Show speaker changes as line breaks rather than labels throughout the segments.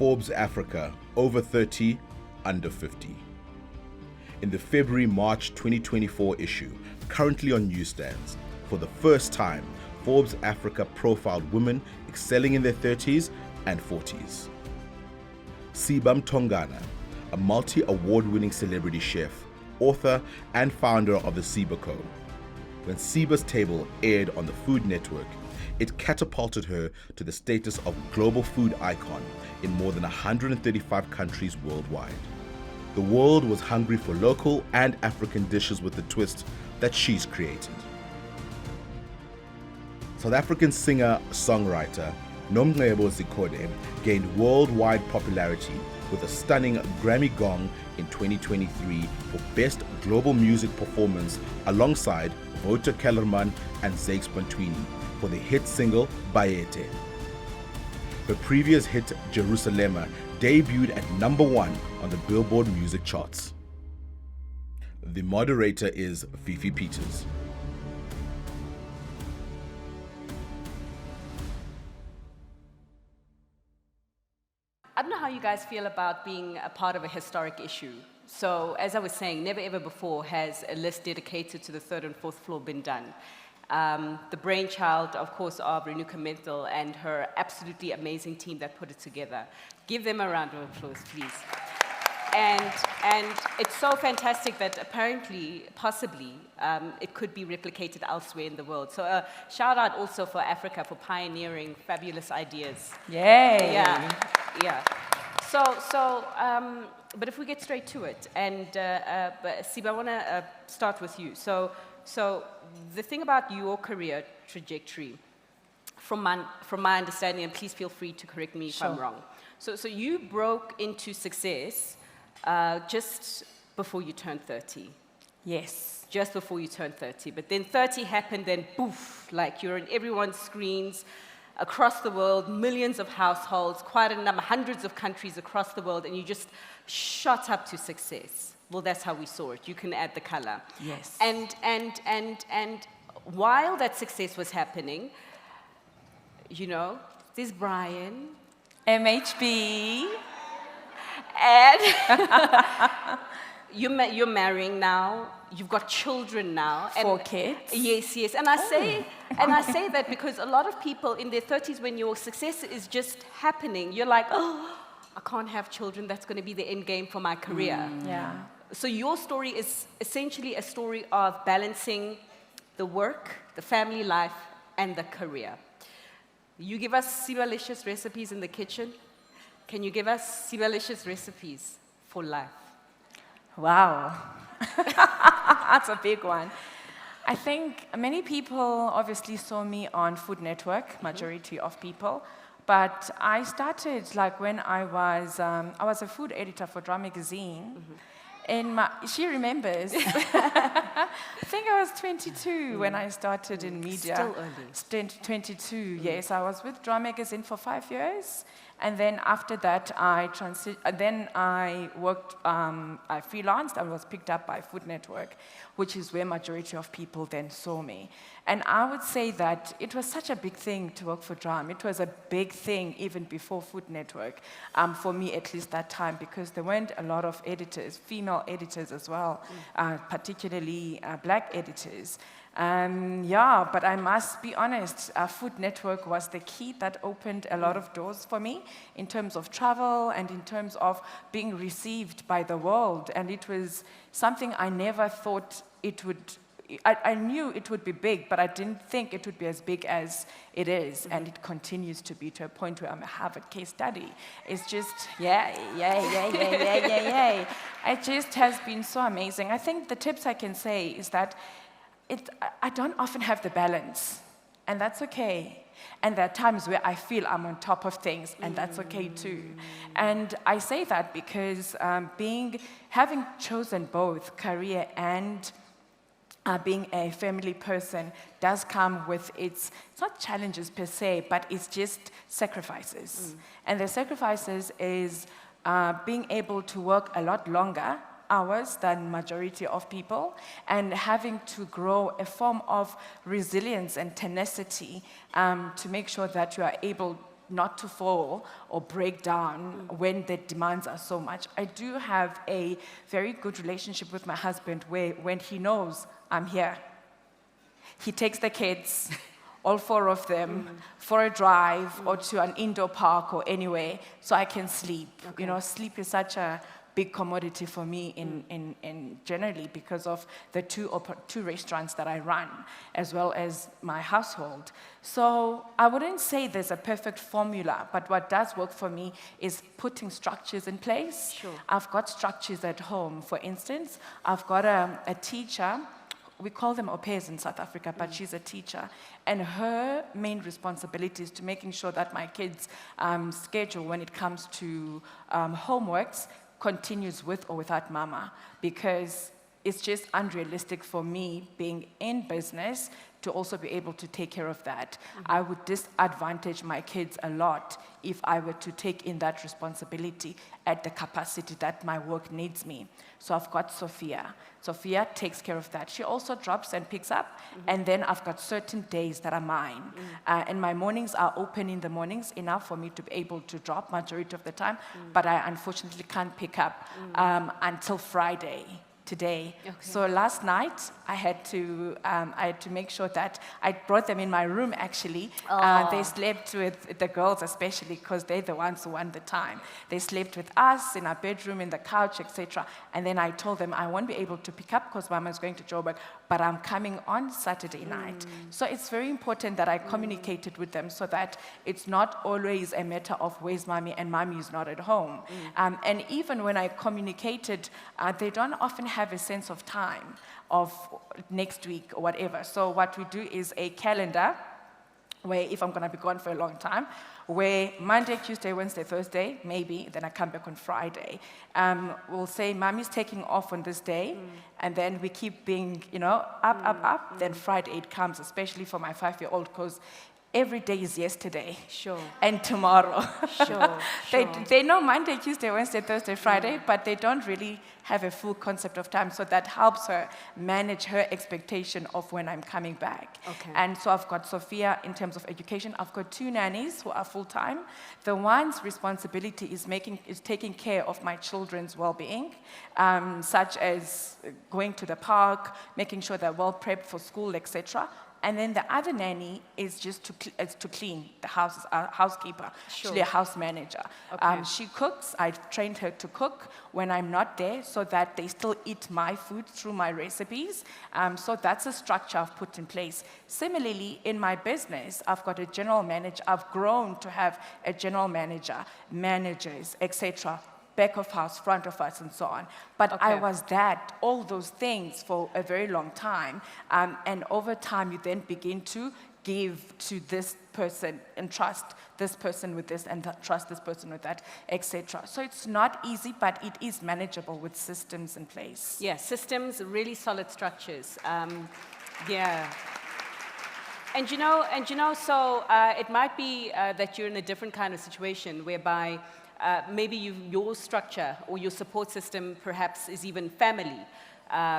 Forbes Africa, over 30, under 50. In the February-March 2024 issue, currently on newsstands, for the first time, Forbes Africa profiled women excelling in their 30s and 40s. Sibam Tongana, a multi-award-winning celebrity chef, author, and founder of the Siba Co. When Siba's Table aired on the Food Network, it catapulted her to the status of global food icon in more than 135 countries worldwide. The world was hungry for local and African dishes with the twist that she's created. South African singer-songwriter Nomcebo Zikode gained worldwide popularity with a stunning Grammy Gong in 2023 for Best Global Music Performance alongside Wouter Kellerman and Zakes Bantwini for the hit single Bayete. Her previous hit Jerusalema debuted at #1 on the Billboard music charts. The moderator is Fifi Peters.
I don't know how you guys feel about being a part of a historic issue. So, as I was saying, never ever before has a list dedicated to the third and fourth floor been done. The brainchild, of course, of Renuka Menthel and her absolutely amazing team that put it together. Give them a round of applause, please. And it's so fantastic that apparently, possibly, it could be replicated elsewhere in the world. So a shout out also for Africa for pioneering fabulous ideas.
Yay!
Yeah. But if we get straight to it, and Siba, I want to start with you. So the thing about your career trajectory, from my understanding, and please feel free to correct me if I'm wrong. So you broke into success just before you turned 30.
Yes.
Just before you turned 30. But then 30 happened, then poof, like you're on everyone's screens across the world, millions of households, quite a number, hundreds of countries across the world, and you just shot up to success. Well, that's how we saw it. You can add the color.
Yes.
And while that success was happening, you know, there's Brian.
MHB.
And you're marrying now. You've got children now.
4 kids.
Yes. And I say that because a lot of people in their 30s, when your success is just happening, you're like, oh, I can't have children. That's going to be the end game for my career.
Yeah.
So your story is essentially a story of balancing the work, the family life, and the career. You give us Sibalicious recipes in the kitchen. Can you give us Sibalicious recipes for life?
Wow. That's a big one. I think many people obviously saw me on Food Network, majority of people. But I started like when I was a food editor for Drum Magazine. She remembers. I think I was 22 when I started in media.
Still early.
22, yes. I was with Drum Magazine for 5 years. And then after that, I worked, I freelanced. I was picked up by Food Network, which is where majority of people then saw me. And I would say that it was such a big thing to work for Drum. It was a big thing even before Food Network, for me at least that time, because there weren't a lot of editors, female editors as well, particularly black editors. But I must be honest, Food Network was the key that opened a lot of doors for me in terms of travel and in terms of being received by the world. And it was something I never thought it would. I knew it would be big, but I didn't think it would be as big as it is. And it continues to be, to a point where I'm a Harvard case study. It's just, yay. It just has been so amazing. I think the tips I can say is that I don't often have the balance, and that's okay. And there are times where I feel I'm on top of things, and that's okay too. And I say that because having chosen both career and being a family person does come with it's not challenges per se, but it's just sacrifices. And the sacrifices is being able to work a lot longer hours than majority of people, and having to grow a form of resilience and tenacity to make sure that you are able not to fall or break down when the demands are so much. I do have a very good relationship with my husband where when he knows I'm here, he takes the kids, all 4 of them, for a drive or to an indoor park or anywhere so I can sleep.
Okay.
You know, sleep is such a big commodity for me in generally because of the two restaurants that I run, as well as my household. So I wouldn't say there's a perfect formula, but what does work for me is putting structures in place.
Sure.
I've got structures at home. For instance, I've got a teacher. We call them au pairs in South Africa, but she's a teacher. And her main responsibility is to making sure that my kids' schedule when it comes to homeworks continues with or without mama, because it's just unrealistic for me being in business to also be able to take care of that. I would disadvantage my kids a lot if I were to take in that responsibility at the capacity that my work needs me. So I've got Sophia. Sophia takes care of that. She also drops and picks up, and then I've got certain days that are mine. And my mornings are open in the mornings, enough for me to be able to drop majority of the time, but I unfortunately can't pick up until Friday. Today.
Okay.
So last night, I had to make sure that I brought them in my room, actually. They slept with the girls, especially, because they're the ones who want the time. They slept with us in our bedroom, in the couch, etc. And then I told them I won't be able to pick up because Mama's going to Joburg, but I'm coming on Saturday night. So it's very important that I communicated with them so that it's not always a matter of where's Mommy and Mommy is not at home. And even when I communicated, they don't often have a sense of time of next week or whatever. So what we do is a calendar where if I'm going to be gone for a long time, where Monday, Tuesday, Wednesday, Thursday, maybe, then I come back on Friday. We'll say, Mommy's taking off on this day, and then we keep being, up. Then Friday it comes, especially for my 5-year-old, because every day is yesterday.
Sure.
And tomorrow.
Sure.
They know Monday, Tuesday, Wednesday, Thursday, Friday, but they don't really have a full concept of time. So that helps her manage her expectation of when I'm coming back.
Okay.
And so I've got Sophia in terms of education. I've got 2 nannies who are full-time. The one's responsibility is taking care of my children's well-being, such as going to the park, making sure they're well prepped for school, etc. And then the other nanny is just to clean the house, housekeeper,
Sure.
actually a house manager.
Okay.
She cooks. I've trained her to cook when I'm not there so that they still eat my food through my recipes. So that's a structure I've put in place. Similarly, in my business, I've got a general manager. I've grown to have a general manager, managers, etc., back of house, front of house, and so on. But
Okay.
I was all those things for a very long time. And over time, you then begin to give to this person and trust this person with this and trust this person with that, etc. So it's not easy, but it is manageable with systems in place.
Yeah, systems, really solid structures. Yeah. And so it might be that you're in a different kind of situation whereby maybe your structure or your support system perhaps is even family,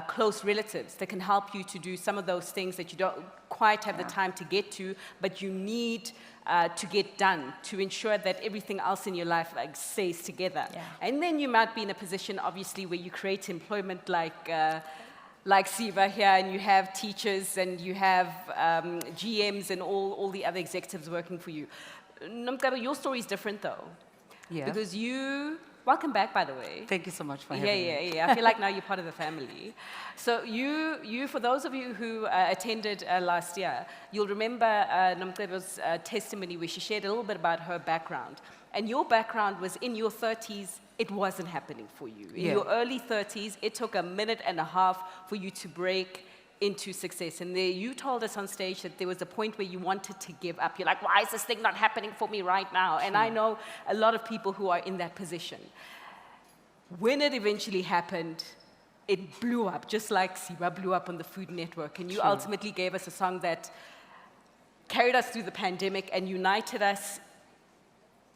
close relatives that can help you to do some of those things that you don't quite have the time to get to, but you need to get done to ensure that everything else in your life stays together.
Yeah.
And then you might be in a position, obviously, where you create employment like Siva here, and you have teachers and you have GMs and all the other executives working for you. Nomgaba, your story is different though.
Yeah.
Because welcome back, by the way.
Thank you so much for having me.
Yeah. I feel like now you're part of the family. So you, for those of you who attended last year, you'll remember Nomgleba's testimony where she shared a little bit about her background. And your background was in your 30s, it wasn't happening for you. In
Yeah.
your early 30s, it took a minute and a half for you to break into success. And there you told us on stage that there was a point where you wanted to give up. You're like, why is this thing not happening for me right now? And I know a lot of people who are in that position. When it eventually happened, it blew up, just like Siva blew up on the Food Network. And you ultimately gave us a song that carried us through the pandemic and united us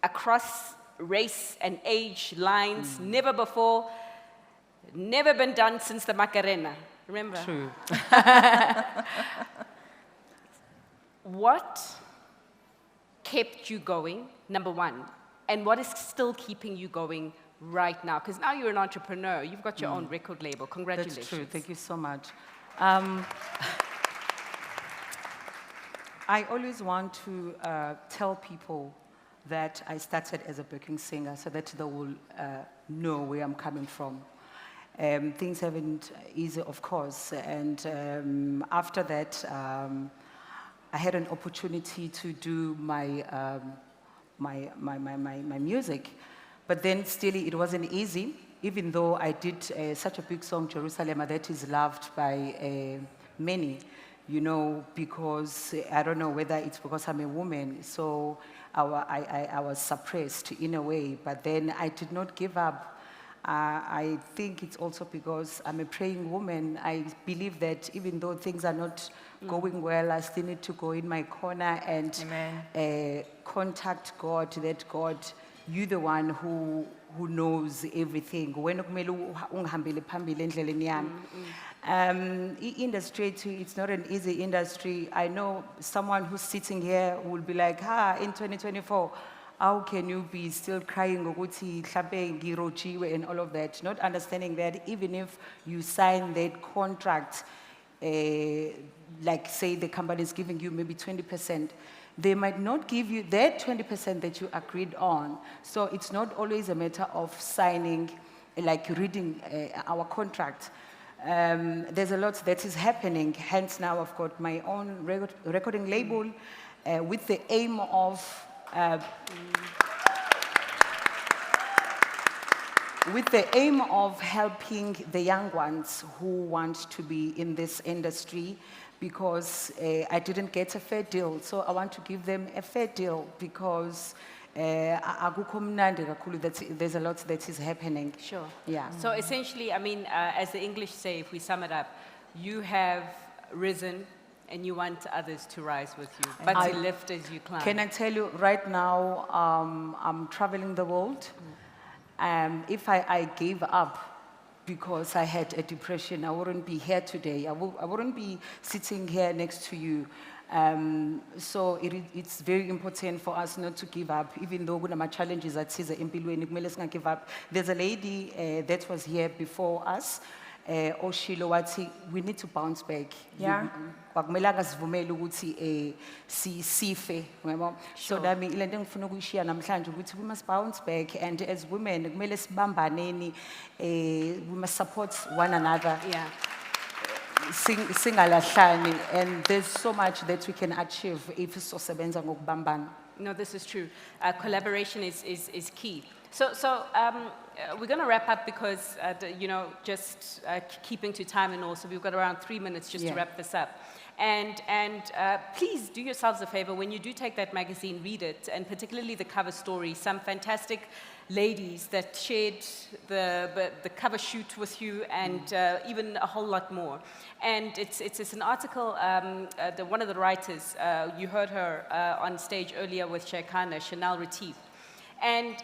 across race and age lines. Never before, never been done since the Macarena. Remember?
True.
kept you going, number one, and what is still keeping you going right now? Because now you're an entrepreneur, you've got your own record label. Congratulations.
That's true. Thank you so much. I always want to tell people that I started as a backing singer so that they will know where I'm coming from. Things haven't easy, of course, and after that, I had an opportunity to do my music, but then still it wasn't easy, even though I did such a big song, Jerusalem, that is loved by many, you know, because I don't know whether it's because I'm a woman, so I was suppressed in a way, but then I did not give up. I think it's also because I'm a praying woman. I believe that even though things are not going well, I still need to go in my corner and contact God, that God, you're the one who knows everything. When industry too, it's not an easy industry. I know someone who's sitting here will be like, in 2024, how can you be still crying and all of that? Not understanding that even if you sign that contract, like say the company is giving you maybe 20%, they might not give you that 20% that you agreed on. So it's not always a matter of signing, like reading our contract. There's a lot that is happening. Hence now I've got my own recording label with the aim of helping the young ones who want to be in this industry, because I didn't get a fair deal. So I want to give them a fair deal because there's a lot that is happening.
Sure.
Yeah.
So essentially, I mean, as the English say, if we sum it up, you have risen and you want others to rise with you, but to lift as you climb.
Can I tell you, right now, I'm traveling the world. If I gave up because I had a depression, I wouldn't be here today. I wouldn't be sitting here next to you. So it's very important for us not to give up, even though we have challenges that is in give up. There's a lady that was here before us. Oshilo wathi, we need to bounce back.
Yeah.
Kwakumela ngasivumela ukuthi sife, uyabo. So nami ile nto ngifuna ukuyishiya namhlanje ukuthi we must bounce back, and as women kumele sibambaneni, we must support one another.
Yeah.
Singalahlani, and there's so much that we can achieve if sizosebenza ngokubambana.
No, this is true. Collaboration is key. So we're going to wrap up because, you know, just keeping to time and also we've got around 3 minutes just to wrap this up. And please do yourselves a favor, when you do take that magazine, read it, and particularly the cover story. Some fantastic ladies that shared the cover shoot with you, and even a whole lot more. And it's an article, one of the writers, you heard her on stage earlier with Shekhana, Chanel Retief. And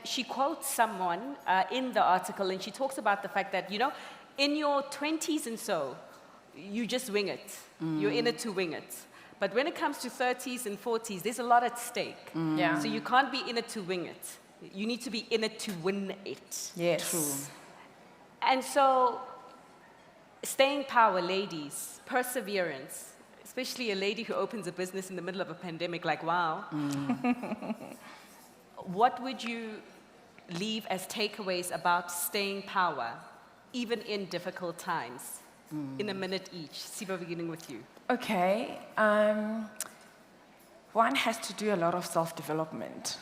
she quotes someone in the article, and she talks about the fact that, you know, in your 20s and so, you just wing it. You're in it to wing it. But when it comes to 30s and 40s, there's a lot at stake.
Yeah.
So you can't be in it to wing it. You need to be in it to win it.
Yes.
True.
And so, staying power, ladies, perseverance, especially a lady who opens a business in the middle of a pandemic, like, wow. What would you leave as takeaways about staying power, even in difficult times? In a minute each. Siba, beginning with you.
Okay. One has to do a lot of self-development,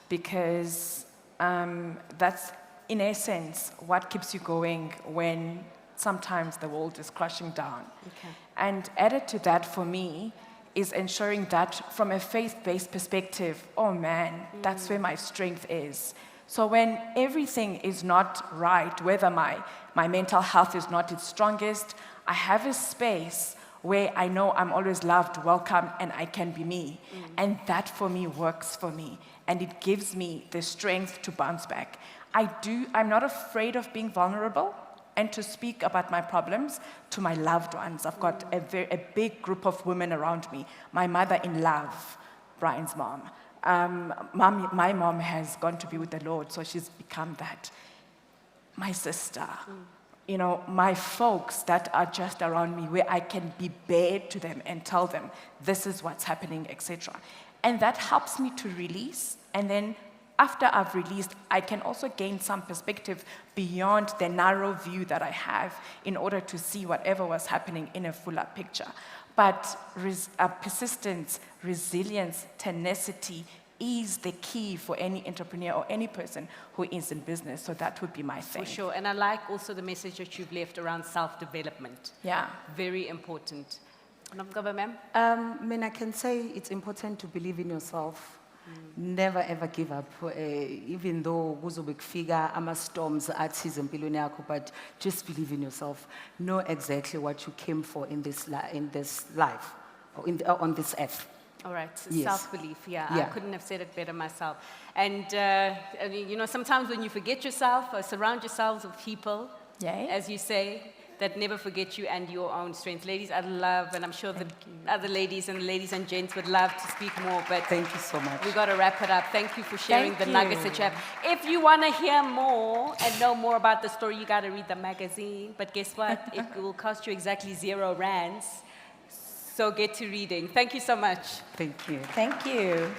because that's, in essence, what keeps you going when sometimes the world is crashing down.
Okay.
And added to that, for me, is ensuring that from a faith-based perspective, oh man, that's where my strength is. So when everything is not right, whether my mental health is not its strongest, I have a space where I know I'm always loved, welcome, and I can be me. And that for me works for me. And it gives me the strength to bounce back. I'm not afraid of being vulnerable and to speak about my problems to my loved ones. I've got a big group of women around me. My mother in love, Brian's mom. My mom has gone to be with the Lord, so she's become that. My sister, you know, my folks that are just around me, where I can be bare to them and tell them, this is what's happening, etc. And that helps me to release, and then after I've released, I can also gain some perspective beyond the narrow view that I have in order to see whatever was happening in a fuller picture. But persistence, resilience, tenacity is the key for any entrepreneur or any person who is in business. So that would be my thing.
For sure. And I like also the message that you've left around self-development.
Yeah.
Very important. Ma'am?
I can say it's important to believe in yourself. Never ever give up, even though kuzobe kufika ama-storms athize empilweni yakho, but just believe in yourself. Know exactly what you came for in this life, or on this earth.
All right,
Yes.
self-belief, yeah,
Yeah.
I couldn't have said it better myself. And, you know, sometimes when you forget yourself, surround yourselves with people,
Yay.
as you say, that never forget you and your own strengths. Ladies, I love, and I'm sure the other ladies and gents would love to speak more, but
Thank you so much.
we got to wrap it up. Thank you for sharing
Thank
the nuggets that you have. If you want to hear more and know more about the story, you got to read the magazine. But guess what? It will cost you exactly 0 rands. So get to reading. Thank you so much.
Thank you.
Thank you.